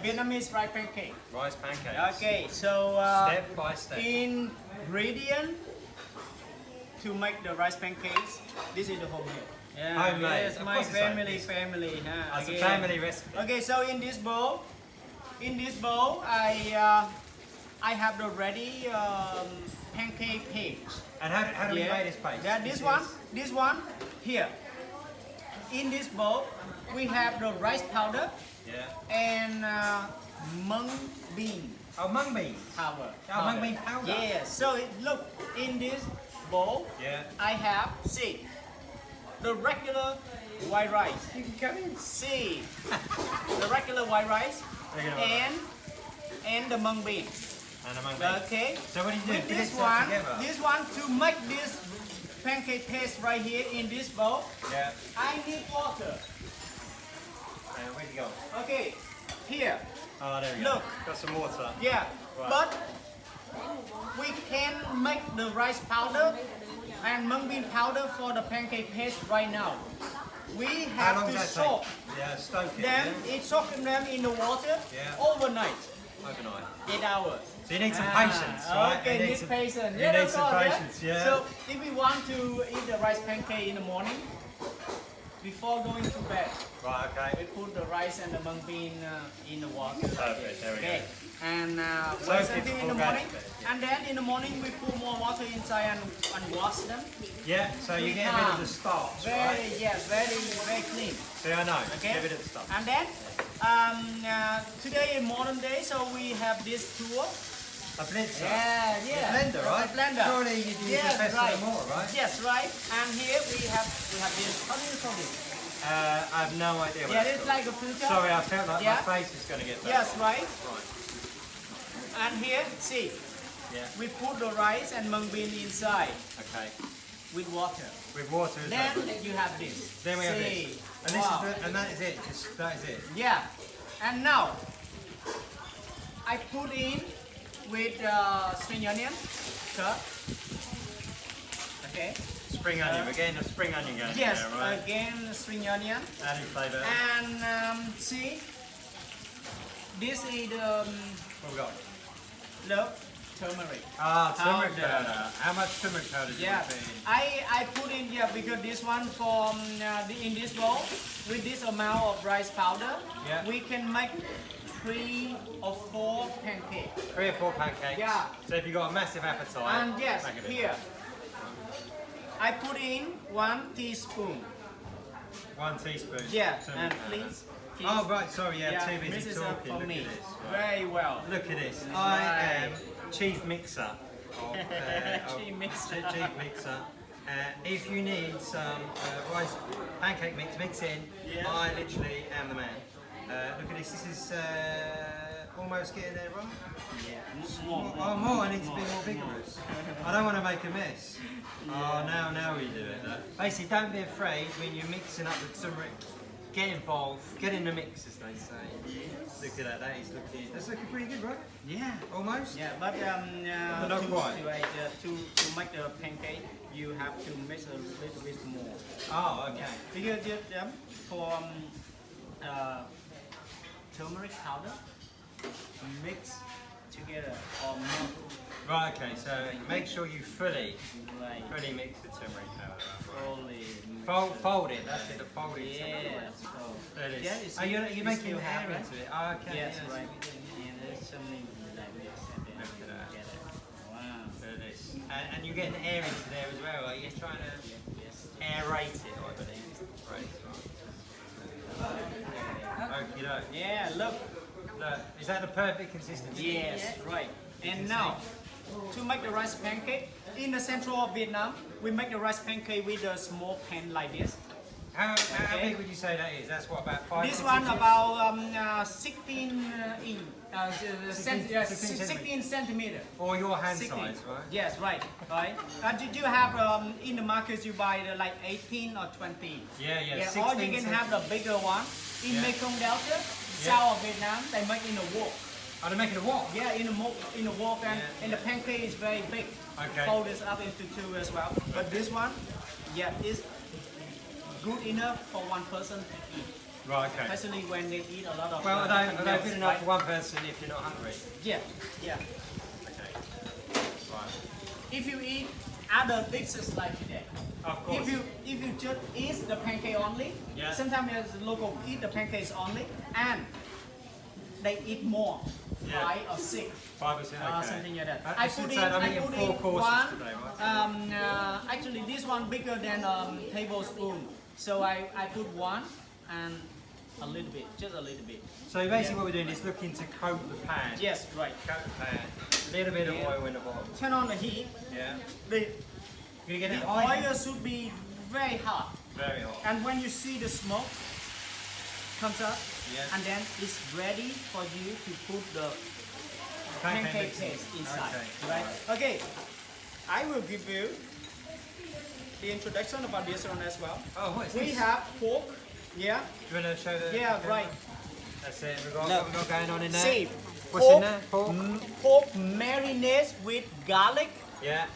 Vietnamese rice pancake. Rice pancakes. Okay, so Step by step. ingredient to make the rice pancakes. This is the homemade. Yeah, Homemade. yes, Of my course it's family. It's a Again. family recipe. Okay, so in this bowl, I have the ready pancake paste. And how do we make this paste? Yeah, this one here. In this bowl, we have the rice powder Yeah. and mung bean Oh, mung beans. powder. Oh, mung bean powder. Yeah. So look in this bowl, Yeah. I have the regular white rice. You can come in. See the regular white rice Regular white and the mung bean. And a mung bean. Okay. So what do you do? With Put this it all one, together? this one to make this pancake paste right here in this bowl, Yeah. I need water. Where'd you go? Okay, here. Oh, there we Look. go. Got some water. Yeah, Right. but we can make the rice powder and mung bean powder for the pancake paste right now. We How have long to does that soak take? Yeah, stoke it. them, Yeah. soak them in the water Yeah. overnight, Overnight. 8 hours. So you need some patience, right? Okay, You need some- patience. You Yeah, need of some course, patience, yeah. So if we want to eat the rice pancake in the morning, before going to bed, Right, we okay. put the rice and the mung bean in the water. Perfect, there we go. Okay, and So wait it's until in the before morning, bed, and then in the morning we put more water inside and wash them. Yeah, so you get rid of the starch, right? Very clean. See, I know. Okay. Get rid of the stuff. And then today in modern day, so we have this tool. A blitzer. Yeah. Blender, That's right? a blender. Surely you use Yes, the best right. of them all, right? Yes, right. And here we have this. How do you call this? I have no idea what Yeah, it's it's called. like a filter. Sorry, I felt like Yeah. my face is going to get bad. Yes, right. Right. And here, see, Yeah. we put the rice and mung bean inside Okay. with water. With water as Then well. you have this. Then we have See. this. And this Wow. is and that is it. Just, that is it. Yeah. And now I put in with spring onion cut. Okay. Spring onion. We're getting a spring onion going Yes. there, right? Again, spring onion. Adding flavour. And see, this is What we got? the turmeric. Ah, turmeric Powder. powder. How much turmeric powder do you Yeah, put in? I put in here because this one from in this bowl with this amount of rice powder, Yeah. we can make 3 or 4 pancakes. 3 or 4 pancakes. Yeah. So if you've got a massive appetite, And yes, make a bit. here I put in 1 teaspoon. 1 teaspoon. Yeah, turmeric and powder. please. Oh right, sorry, yeah, Yeah, too busy mix it up talking. for Look me. at this. Right. Very well. Look at this. I Right. am chief mixer. Chief mixer. Chief mixer. If you need some rice pancake mix in, Yeah. I literally am the man. Look at this. This is almost getting there, right? Yeah. Oh, more. I need to be more vigorous. I don't want to make a mess. Oh, now we do it. Basically, don't be afraid when you're mixing up the turmeric. Get involved. Get in the mix, as they say. Look at that. That's looking pretty good, right? Yeah. Almost. Yeah, but not to, quite. to make the pancake, you have to mix a little bit more. Oh, okay. Because for turmeric powder, mix together or not. Right. Okay. So make sure you fully Like mix the turmeric powder. fully. Fold it. That's it. The fold it. Yeah. So There it is. yeah, you see, Oh, you're you making still the have air it. into it. Oh, okay. Yes, yes. right. And there's something like this. And then Look at that. get it. Wow. There it is. And you're getting air into there as well. Are you trying to Yes. aerate it, I believe? Right. Okie doke. Yeah. Look. Look, is that the perfect consistency? Yes, right. And now, to make the rice pancake, in the central of Vietnam, we make the rice pancake with a small pan like this. How Okay. big would you say that is? That's what, about 5 This 6 one inches? about 16 inch, 16 16 centimeter. Or your hand 16. size, right? Yes, right. Did you have in the markets you buy the like 18 or 20? Yeah, yeah. Yeah, 16 or you can have the bigger one. In Yeah. Mekong Delta, south of Vietnam, they make in a wok. Oh, they're making a what? Yeah, in the wok, and the pancake is very big. Okay. Fold this up into 2 as well. But this one, yeah, is good enough for 1 person to eat. Right, okay. Especially when they eat a lot of. Well, are they meals, good enough right? for one person if you're not hungry? Yeah, yeah. Okay. Right. If you eat other dishes like today, Of course. if you just eat the pancake only, Yeah. sometimes there's local eat the pancakes only, and they eat more, Yeah. 5 or 6. 5%, okay. Something like that. I should say I'm eating 4 courses one. today, right? Actually, this one bigger than tablespoon. So I put one and a little bit, just a little bit. So basically what we're doing is looking to coat the pan. Yes, right. Coat the pan. A little bit of Yeah. oil in the bottom. Turn on the heat. Yeah. The, You get it the high? oil should be very hot. Very hot. And when you see the smoke comes up, Yes. and then it's ready for you to put the Pancake pancake mix. paste inside. Okay. Right? Okay. I will give you the introduction about this one as well. Oh, what is We this? have pork. Yeah. Do you want to show the Yeah, camera? right. That's it. We've got, Look. what we've got going on in there. See, What's in there? Pork? pork marinade with garlic, Yeah.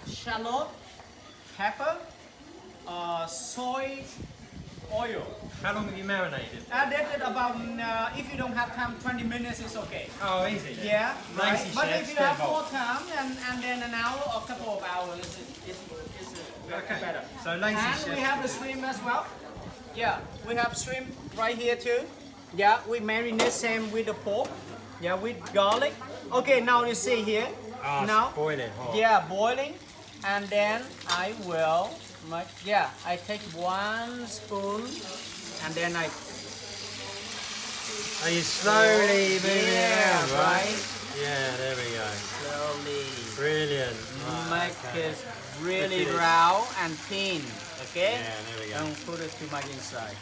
shallot, pepper, soy oil. How long have you marinated? That's it about, if you don't have time, 20 minutes is okay. Oh, easy. then. Yeah, right. Lazy But chefs if you get have more involved. time and then an hour or a couple of hours, it's Okay. better. So lazy And chefs we have the do it. shrimp as well. Yeah, we have shrimp right here too. Yeah, we marinate same with the pork. Yeah, with garlic. Okay, now you see here. Oh, it's now, boiling hot. yeah, boiling, and then I will make. Yeah, I take 1 spoon, and then I. Are you slowly moving it Yeah, around, right? right. Yeah, there we go. Slowly. Brilliant. Right, Make okay. it really Look at it. round and thin. Okay? Yeah, there we go. Don't put it too much inside.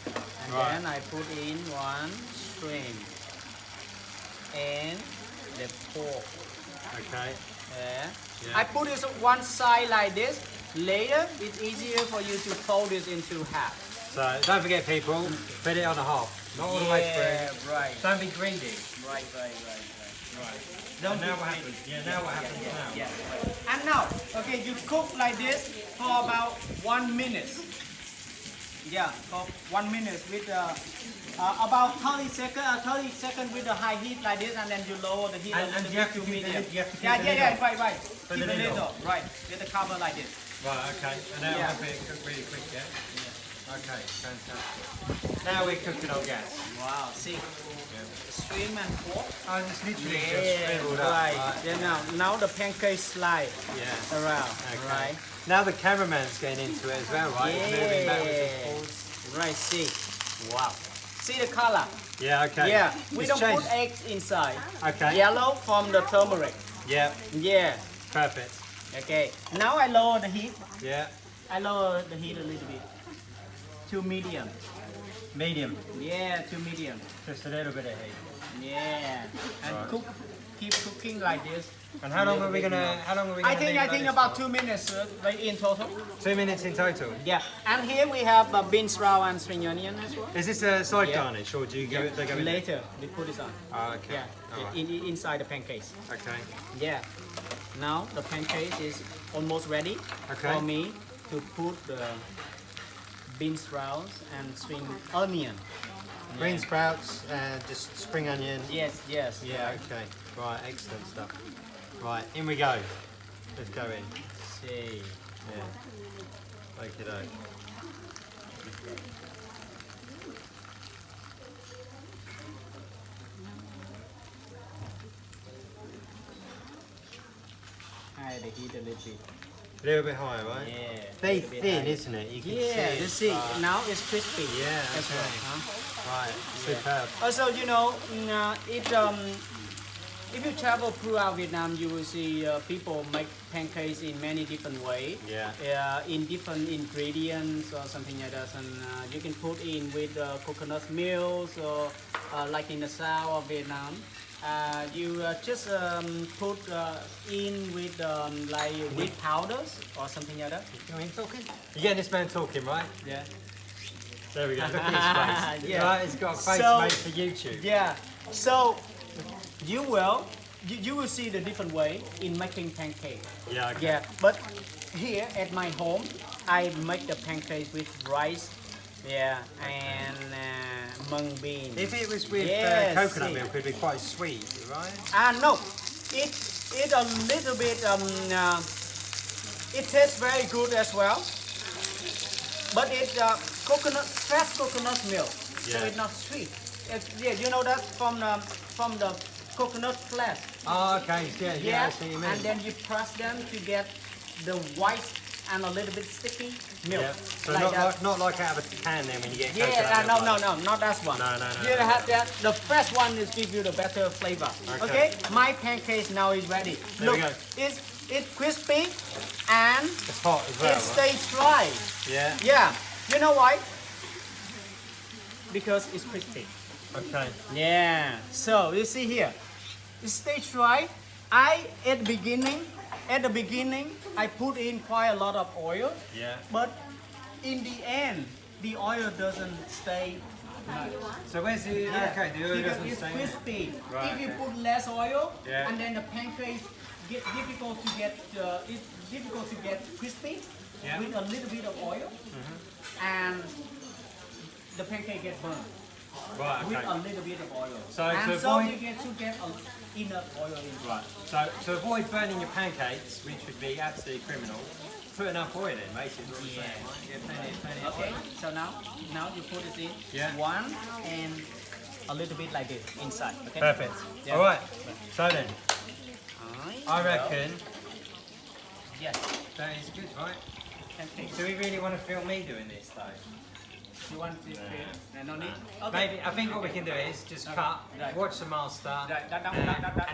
And Right. then I put in 1 shrimp and the pork. Okay. Yeah. Yeah. I put it on one side like this. Later, it's easier for you to fold this into half. So don't forget, people, put it on a half. Not all the way Yeah, through. right. Don't be greedy. Right. Right. Don't And now be what greedy. happens? Yeah, now what happens now? Yeah, right. And now, okay, you cook like this for about 1 minute. Yeah, for 1 minute with about 30 seconds with the high heat like this, and then you lower the heat And a little you have bit to to keep the medium. lid- you have to keep Yeah, the yeah, lid yeah, on. right. Put Keep the the lid lid on. on, right. With the cover like this. Right, okay. And now Yeah. we'll have it cooked really quick, yeah? Okay, fantastic. Now we're cooking on gas. Wow, see, shrimp and pork. Oh, it's literally just Yeah, scribbled up. right. Then now the pancake slide Yeah. around, Okay. right? Now the cameraman's getting into it as well, right? He's moving backwards and Yeah. forwards. Right, see. Wow. See the color? Yeah, okay. Yeah, we It's don't changed. put eggs inside. Okay. Yellow from the turmeric. Yeah, Yeah. perfect. Okay. Now I lower the heat. Yeah. I lower the heat a little bit to medium. Medium. Yeah, to medium. Just a little bit of heat. Yeah. And Right. keep cooking like this. And how long are we gonna? How long are we gonna? I think leave like this about for? 2 minutes right in total. 2 minutes in total. Yeah. And here we have bean sprout and spring onion as well. Is this a side Yeah. garnish or do you go? They go in? Later we put this on. Oh, okay. Yeah. All right. Inside the pancakes. Okay. Yeah. Now the pancake is almost ready Okay. for me to put the bean sprouts and spring onion. Green sprouts and just spring onion. Yes, yes. Yeah. right. Okay. Right. Excellent stuff. Right. In we go. Let's go in. See. Yeah. Okay. doke. High the heat a little bit. A little bit higher, right? Yeah. Very little bit thin, high. isn't it? You can Yeah, see. you it's, see, now it's crispy. Yeah, as okay. well. Huh? Right. Superb. Also, you know, if you travel throughout Vietnam, you will see people make pancakes in many different ways. Yeah. In different ingredients or something like that, and you can put in with coconut milk or like in the south of Vietnam. You just put in with like wheat powders or something like that. You want him talking? You're getting this man talking, right? Yeah. There we go. Look at his face. Yeah. Right, it's got a face So- made for YouTube. Yeah. So you will see the different way in making pancake. Yeah. Okay. Yeah. But here at my home, I make the pancake with rice. Yeah, and mung bean. If it was with Yes, coconut see. milk, it'd be quite sweet, right? No, it a little bit it tastes very good as well, but it's coconut fresh coconut milk, so Yeah. it's not sweet. Yeah, you know that from the coconut flesh. Oh, okay, yeah, I see what you mean. And then you press them to get the white and a little bit sticky milk. Yeah. So like that. not like out of a can then when you get Yeah, coconut milk. like no, not that one. No. You have that. The fresh one is give you the better flavor. Okay. My pancakes now is ready. There Look, we go. it's crispy and It's hot as well, it stays dry. Yeah. Yeah. You know why? Because it's crispy. Okay. Yeah. So you see here, it stays dry. At the beginning, I put in quite a lot of oil. Yeah. But in the end, the oil doesn't stay much. So where's the okay? The oil Because doesn't it's stay in. crispy. Right, If you okay. put less oil, Yeah. and then the pancakes get difficult to get it's difficult to get crispy Yeah. with a little bit of oil, and the pancake gets burned Right. with Okay. a little bit of oil. So and to so avoid- you get enough oil in. Right. So to avoid burning your pancakes, which would be absolutely criminal, put enough oil in, basically. What you're saying, right? Get plenty of Okay, oil. so now you put it in Yeah. one and a little bit like this inside. Okay. Perfect. Yeah. All right. So then, Alright, I so- reckon Yes. that is good, right? Pancakes. Do we really want to film me doing this though? You want to fit? No need. Maybe I think what we can do is just cut, Right. watch the master, Right. and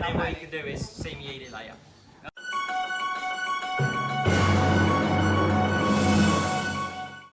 then what you can do is see me eat it later.